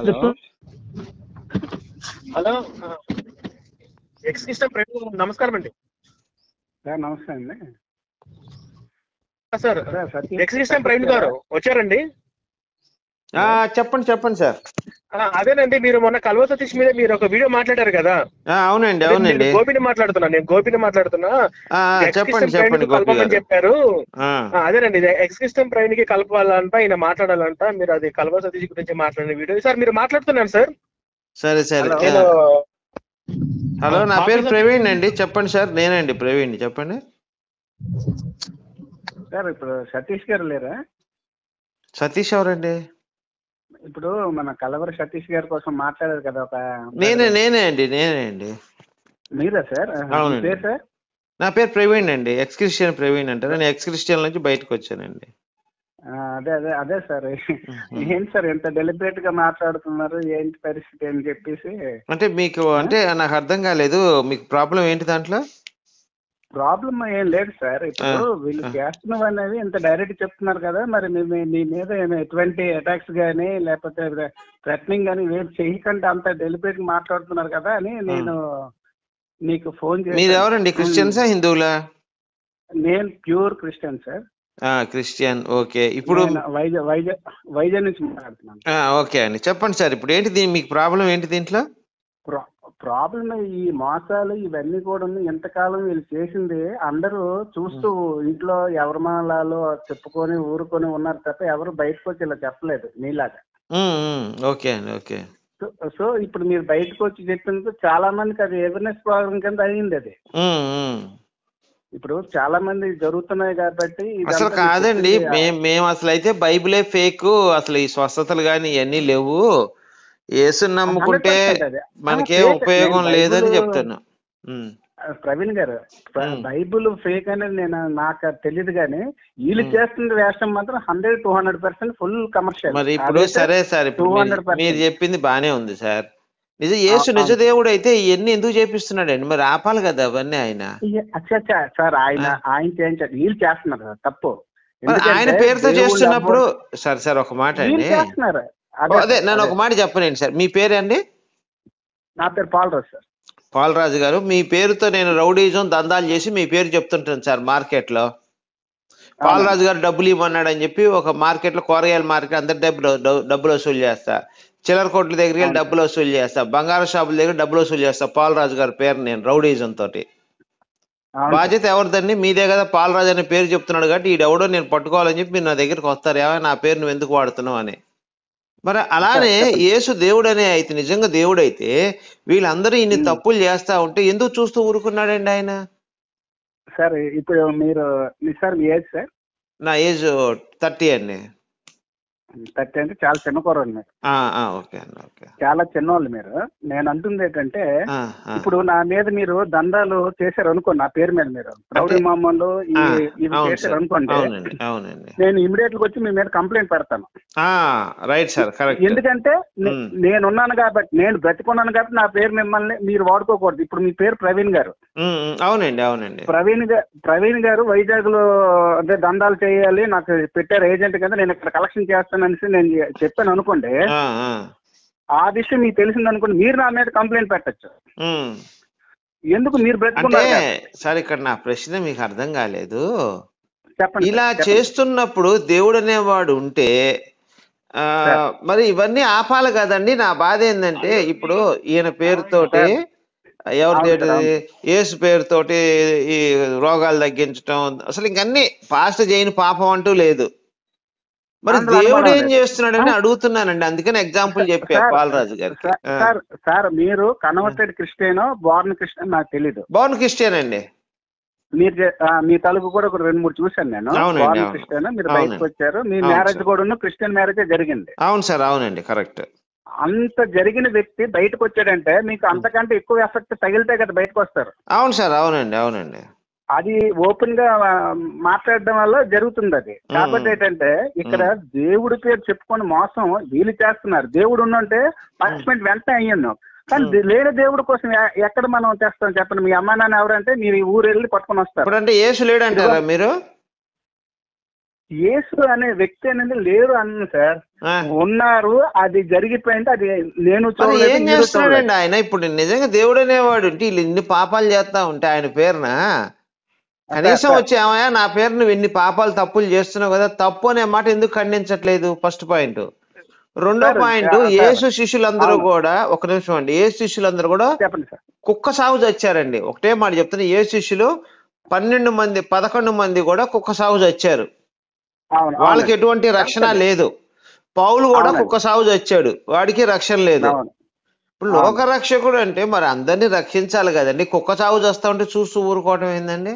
Hello hello X ఇష్టం నమస్కారం అండి సార్. నమస్తే అండి సార్. సార్ సతీష్ ఎక్స్ ఇష్టం ప్రవీణ్ గారు వచ్చారండి. చెప్పండి చెప్పండి సార్. అదేనండి, మీరు మొన్న కల్వ సతీష్ మీద మీరు ఒక వీడియో మాట్లాడారు కదా. అవునండి నేను అవునండి. గోపిని మాట్లాడుతున్నా. చెప్పండి చెప్పండి గోపి కలపమని గారు. చెప్పారు. అదేనండి, ఎక్స్ ఇష్టం ప్రవీణ్ కి కలపాలంట, ఆయన మాట్లాడాలంట. మీరు అది కల్వ సతీష్ గురించి మాట్లాడిన వీడియో సార్. మీరు మాట్లాడుతున్నాను సార్. సరే సరే. నేను హలో, నా పేరు ప్రవీణ్ అండి. చెప్పండి సార్. నేనండి ప్రవీణ్, చెప్పండి సార్. ఇప్పుడు సతీష్ గారు లేరా? సతీష్ ఎవరండి? ఇప్పుడు మన కలవర సతీష్ గారి కోసం మాట్లాడారు కదా ఒక. నేనే అండి. మీరా సార్? అవునండి. పేరు సార్? నా పేరు ప్రవీణ్ అండి. ఎక్స్ క్రిస్టియన్ ప్రవీణ్ అంటారు. నేను ఎక్స్ క్రిస్టియన్ నుంచి బయటకు వచ్చానండి. అదే సార్. ఏంటి సార్ ఎంత డెలిబరేట్ గా మాట్లాడుతున్నారు, ఏంటి పరిస్థితి అని చెప్పేసి. అంటే మీకు అంటే నాకు అర్థం కాలేదు, మీకు ప్రాబ్లం ఏంటి దాంట్లో? ప్రాబ్లం ఏం లేదు సార్. ఇప్పుడు వీళ్ళు చేస్తున్నవి అనేవి ఇంత డైరెక్ట్ చెప్తున్నారు కదా, మరి మీ మీద ఎటువంటి అటాక్స్ కానీ లేకపోతే థ్రెటనింగ్ కానీ ఏం చేయకుండా అంత డెలిబరేట్ గా మాట్లాడుతున్నారు కదా అని నేను నీకు ఫోన్ చేశాను. మీరు ఎవరండి? క్రిస్టియన్సా హిందువులా? నేను pure Christian sir. Christian. Okay. ఇప్పుడు వైజాగ్ నుంచి మాట్లాడుతున్నాను. ఓకే అండి, చెప్పండి సార్. ఇప్పుడు ఏంటి మీకు ప్రాబ్లం ఏంటి దీంట్లో? ప్రాబ్లం ఈ మోసాలు ఇవన్నీ కూడా ఎంతకాలం వీళ్ళు చేసింది అందరూ చూస్తూ ఇంట్లో ఎవరి మాలాలో చెప్పుకొని ఊరుకొని ఉన్నారు తప్ప ఎవరు బయటకు వచ్చి ఇలా చెప్పలేదు నీలాగా. ఓకే అండి. ఓకే. సో ఇప్పుడు మీరు బయటకు వచ్చి చెప్పినందుకు చాలా మందికి అది అవేర్నెస్ ప్రోగ్రామ్ కింద అయ్యింది. అది ఇప్పుడు చాలా మంది జరుగుతున్నాయి కాబట్టి. అసలు కాదండి, మేము అసలు అయితే బైబిలే ఫేక్, అసలు ఈ స్వస్థతలు కానీ ఇవన్నీ లేవు, యేసుని నమ్ముకుంటే మనకేం ఉపయోగం లేదని చెప్తాను. ప్రవీణ్ గారు, బైబుల్ ఫేక్ అనేది నాకు తెలియదు కానీ వీళ్ళు చేస్తున్న వేషం మాత్రం 100-200% ఫుల్ కమర్షియల్. మరి ఇప్పుడు సరే సార్, ఇప్పుడు మీరు చెప్పింది బానే ఉంది సార్. యేసు నిజ దేవుడు అయితే ఇవన్నీ ఎందుకు చేపిస్తున్నాడండి? మరి ఆపాలి కదా అవన్నీ ఆయన. సార్ ఆయన చేయించారు, వీళ్ళు చేస్తున్నారు సార్ తప్పు. ఆయన పేరుతో చేస్తున్నప్పుడు సార్ ఒక మాట అండి. అదే నన్ను ఒక మాట చెప్పనండి సార్. మీ పేరండి? నా పేరు పాలరాజు సార్. పాలరాజు గారు, మీ పేరుతో నేను రౌడీజం దందాలు చేసి మీ పేరు చెప్తుంటాను సార్ మార్కెట్ లో. పాలరాజు గారు డబ్బులు ఇవ్వమన్నాడు అని చెప్పి ఒక మార్కెట్ లో, కూరగాయల మార్కెట్ అందరి డబ్బులు వసూలు చేస్తా, చిల్లర కొట్ల దగ్గరికి వెళ్ళి డబ్బులు వసూలు చేస్తా, బంగారు షాపుల దగ్గర డబ్బులు వసూలు చేస్తా. పాలరాజు గారి పేరు నేను రౌడీజం తోటి. బాధ్యత ఎవరిదండి? మీదే కదా. పాలరాజు అనే పేరు చెప్తున్నాడు కాబట్టి ఈడెవడో నేను పట్టుకోవాలని చెప్పి మీరు నా దగ్గరికి వస్తారు, ఏమైనా నా పేరు నువ్వు ఎందుకు వాడుతున్నావు అని. మరి అలానే యేసు దేవుడనే అయితే, నిజంగా దేవుడైతే వీళ్ళందరూ ఇన్ని తప్పులు చేస్తా ఉంటే ఎందుకు చూస్తూ ఊరుకున్నాడండి ఆయన? సార్ ఇప్పుడు మీరు సార్ మీ ఏజ్ సార్? నా ఏజ్ 30 అండి. 30 అంటే చాలా చిన్న కుర్రోళ్ళు మీరు. ఓకే అండి. ఓకే, చాలా చిన్నవాళ్ళు మీరు. నేను అంటుంది ఏంటంటే, ఇప్పుడు నా మీద మీరు దందాలు చేశారు అనుకోండి, నా పేరు మీద మీరు రౌడీ మామూలు ఇవి చేశారు అనుకోండి, నేను ఇమీడియట్ గా వచ్చి మీ మీద కంప్లైంట్ పెడతాను. Right sir, correct. ఎందుకంటే నేనున్నాను కాబట్టి, నేను బ్రతికున్నాను కాబట్టి నా పేరు మిమ్మల్ని మీరు వాడుకోకూడదు. ఇప్పుడు మీ పేరు ప్రవీణ్ గారు. అవునండి. ప్రవీణ్ గారు వైజాగ్ లో అంటే దందాలు చేయాలి నాకు పెట్టారు ఏజెంట్ కింద, నేను ఇక్కడ కలెక్షన్ చేస్తానని నేను చెప్పాను అనుకోండి, ఆ విషయం మీకు తెలిసింది అనుకోండి, మీరు నా మీద కంప్లైంట్ పెట్టచ్చు. ఎందుకు మీరు బ్రతుకున్నారు సార్? ఇక్కడ నా ప్రశ్న మీకు అర్థం కాలేదు. చెప్పండి. ఇలా చేస్తున్నప్పుడు దేవుడు అనేవాడు ఉంటే మరి ఇవన్నీ ఆపాలి కదండి. నా బాధ ఏంటంటే, ఇప్పుడు ఈయన పేరుతోటి, ఎవరి యేసు పేరుతోటి ఈ రోగాలు తగ్గించటం, అసలు ఇంకన్నీ పాస్టర్ చేయని పాపం అంటూ లేదు. మరి దేవుడు ఏం చేస్తున్నాడని అడుగుతున్నానండి, అందుకని ఎగ్జాంపుల్ చెప్పా పాలరాజు గారికి. సార్ మీరు కన్వర్టెడ్ క్రిస్టియన్, బోర్న్ క్రిస్టియన్ నాకు తెలీదు. బోర్న్ క్రిస్టియన్ అండి. మీరు మీ తలుపు కూడా ఒక 2-3 చూశాను నేను. బోర్న్ క్రిస్టియన్, మీరు బయటకు వచ్చారు, మీ మ్యారేజ్ కూడా క్రిస్టియన్ మ్యారేజే జరిగింది. అవును సార్, అవునండి, కరెక్ట్. అంత జరిగిన వ్యక్తి బయటకు వచ్చాడంటే మీకు అంతకంటే ఎక్కువ ఎఫెక్ట్ తగిలితే కదా బయటకు వస్తారు. అవును సార్, అవునండి. అది ఓపెన్ గా మాట్లాడడం వల్ల జరుగుతుంది అది. కాబట్టి ఏంటంటే ఇక్కడ దేవుడి పేరు చెప్పుకొని మోసం వీళ్ళు చేస్తున్నారు. దేవుడు ఉన్నంటే పనిష్మెంట్ వెంటనే అయ్యాను, కానీ లేని దేవుడి కోసం ఎక్కడ మనం తెస్తాం చెప్పండి? మీ అమ్మా నాన్న ఎవరంటే మీరు ఈ ఊరు వెళ్ళి పట్టుకొని వస్తారు. యేసు లేడంటారా మీరు? యేసు అనే వ్యక్తి అనేది లేరు అన్న సార్. ఆ. ఉన్నారు, అది జరిగిపోయింది, అది నేను మరి చూడలేదు, ఏం మీరు చూడలేదు. చేస్తున్నాడండి ఆయన? ఇప్పుడు నిజంగా దేవుడు అనేవాడు ఉంటే వీళ్ళు ఇన్ని పాపాలు చేస్తా ఉంటే ఆయన పేరున కనీసం సార్. వచ్చి ఏమయ్యా నా పేరు నువ్వు ఇన్ని పాపాలు తప్పులు చేస్తున్నావు కదా, తప్పు అనే మాట ఎందుకు ఖండించట్లేదు? First point. రెండో సార్, పాయింట్, సార్. యేసు శిష్యులందరూ అవును. కూడా, ఒక నిమిషం అండి, యేసు శిష్యులందరూ కూడా చెప్పండి సార్. కుక్క సాగు చచ్చారండి. ఒకటే మాట చెప్తున్నా, యేసు శిష్యులు 11 మంది కూడా కుక్క సాగు చచ్చారు. అవును, వాళ్ళకి అవునండి. ఎటువంటి రక్షణ లేదు. పౌలు కూడా అవునండి. కుక్క సాగు చచ్చాడు, వాడికి రక్షణ లేదు. అవును. ఇప్పుడు లోక రక్షకుడు అంటే మరి అందరినీ రక్షించాలి కదండి. కుక్క సాగు చేస్తా ఉంటే చూస్తూ ఊరుకోవటం ఏందండి?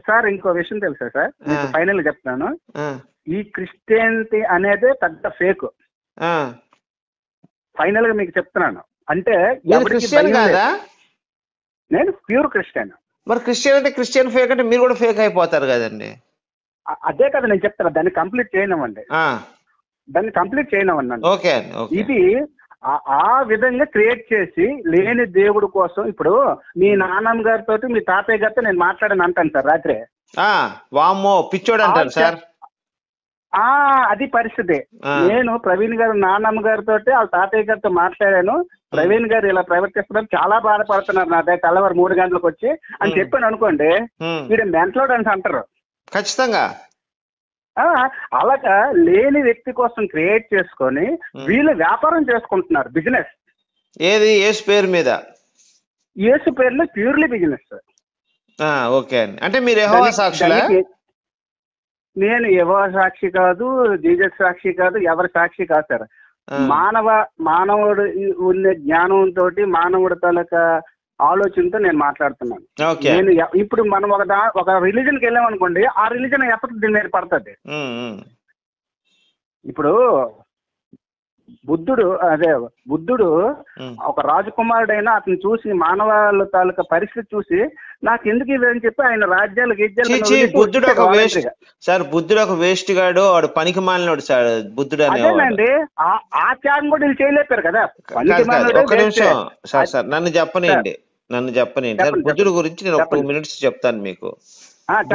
సార్ ఇంకో విషయం తెలుసా సార్, మీకు ఫైనల్ గా చెప్తాను. ఆ, ఈ క్రిస్టియానిటీ అనేది పెద్ద ఫేక్. ఆ. ఫైనల్ గా మీకు చెప్తున్నాను. అంటే మీరు ఎవరికి క్రిస్టియన్ భయం లేదు. కాదా? నేను ప్యూర్ క్రిస్టియన్. మరి క్రిస్టియన్ అంటే క్రిస్టియన్ ఫేక్ అంటే మీరు కూడా ఫేక్ అయిపోతారు కదండి. అదే కదా నేను చెప్తాను, దాన్ని కంప్లీట్ చేయనివ్వండి, ఆ, దాన్ని కంప్లీట్ చేయనివ్వండి. ఓకే అండి, ఓకే. ఇది ఆ విధంగా క్రియేట్ చేసి లేని దేవుడు కోసం. ఇప్పుడు మీ నాన్నమ్మ గారితో మీ తాతయ్య గారితో నేను మాట్లాడని అంటాను సార్ రాత్రి. వామ్మో పిచ్చోడు అంటారు సార్. అది పరిస్థితి. ఆ. నేను ప్రవీణ్ గారు నాన్నమ్మ గారితో వాళ్ళ తాతయ్య గారితో మాట్లాడాను. ప్రవీణ్ గారు ఇలా ప్రవర్తిస్తున్నారు, చాలా బాధపడుతున్నారు నా దగ్గర తెల్లవారు 3 గంటలకు వచ్చి అని చెప్పాను అనుకోండి, వీడు మెంటలోడు అని అంటారు ఖచ్చితంగా. అలాగా లేని వ్యక్తి కోసం క్రియేట్ చేసుకొని వీళ్ళు వ్యాపారం చేసుకుంటున్నారు, బిజినెస్. ఏది? యేసు పేరు మీద? యేసు పేరులో ప్యూర్లీ బిజినెస్. ఓకే అండి. అంటే మీరు యెహోవా సాక్షులా? నేను యెహోవా సాక్షి కాదు, జీసస్ సాక్షి కాదు, ఎవరి సాక్షి కాదు సార్. మానవుడు ఉన్న జ్ఞానంతో, మానవుడి తాలూకా ఆలోచనతో నేను మాట్లాడుతున్నాను. నేను ఇప్పుడు మనం ఒక రిలీజన్ కి వెళ్ళామనుకోండి, ఆ రిలీజన్ ఎఫెక్ట్ దీని మీద పడుతుంది. ఇప్పుడు బుద్ధుడు ఒక రాజకుమారుడైనా అతను చూసి మానవాళ్ళ తాలూకా పరిస్థితి చూసి నాకు ఎందుకు ఇది అని చెప్పి ఆయన రాజ్యాలు బుద్ధుడు ఒక వేస్ట్ సార్. బుద్ధుడు ఒక వేస్ట్ గాడు, వాడు పనికి మాలినోడు సార్ బుద్ధుడు అనేవాడు. ఆ త్యాగం కూడా వీళ్ళు చేయలేపారు కదా. ఒక నిమిషం సార్, నన్ను చెప్పనండి సార్. బుద్ధుడు గురించి నేను ఒక 2 minutes చెప్తాను మీకు.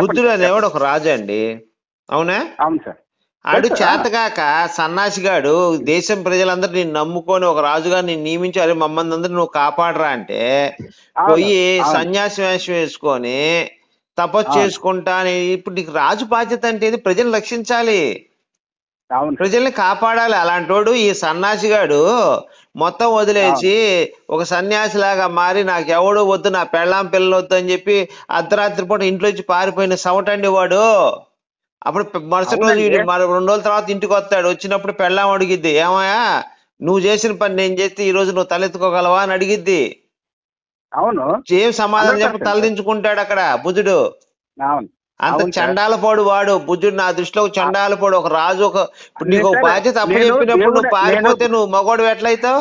బుద్ధుడు అనేవాడు ఒక రాజు అండి, అవునా? అవును సార్. ఆడు చేతగాక సన్నాసిగాడు దేశం ప్రజలందరూ నేను నమ్ముకొని ఒక రాజుగా నేను నియమించి, అరే మమ్మల్ని అందరూ నువ్వు కాపాడరా అంటే పోయి సన్యాసి వేషం వేసుకొని తపస్సు చేసుకుంటా. ఇప్పుడు నీకు రాజు బాధ్యత అంటే ప్రజల్ని రక్షించాలి, ప్రజల్ని కాపాడాలి. అలాంటోడు ఈ సన్యాసిగాడు మొత్తం వదిలేసి ఒక సన్యాసి లాగా మారి నాకు ఎవడు వద్దు, నా పెళ్ళాం పిల్లలు వద్దు అని చెప్పి అర్ధరాత్రి పూట ఇంట్లోంచి పారిపోయిన సవటండి వాడు. అప్పుడు మరుసటి రోజు 2 రోజుల తర్వాత ఇంటికి వస్తాడు. వచ్చినప్పుడు పెళ్ళాం అడిగిద్ది, ఏమయ్యా నువ్వు చేసిన పని నేను చేస్తే ఈ రోజు నువ్వు తలెత్తుకోగలవా అని అడిగిద్ది. అవును, ఏం సమాధానం చెప్పి తలదించుకుంటాడు అక్కడ బుద్ధుడు. అంత చండాలపోడు వాడు బుద్ధుడు. నా దృష్టిలో చండాలపోడు ఒక రాజు. ఇప్పుడు నీకు బాధ్యత అప్పచెప్పినప్పుడు నువ్వు పారిపోతే నువ్వు మగోడు ఎట్లయితావు?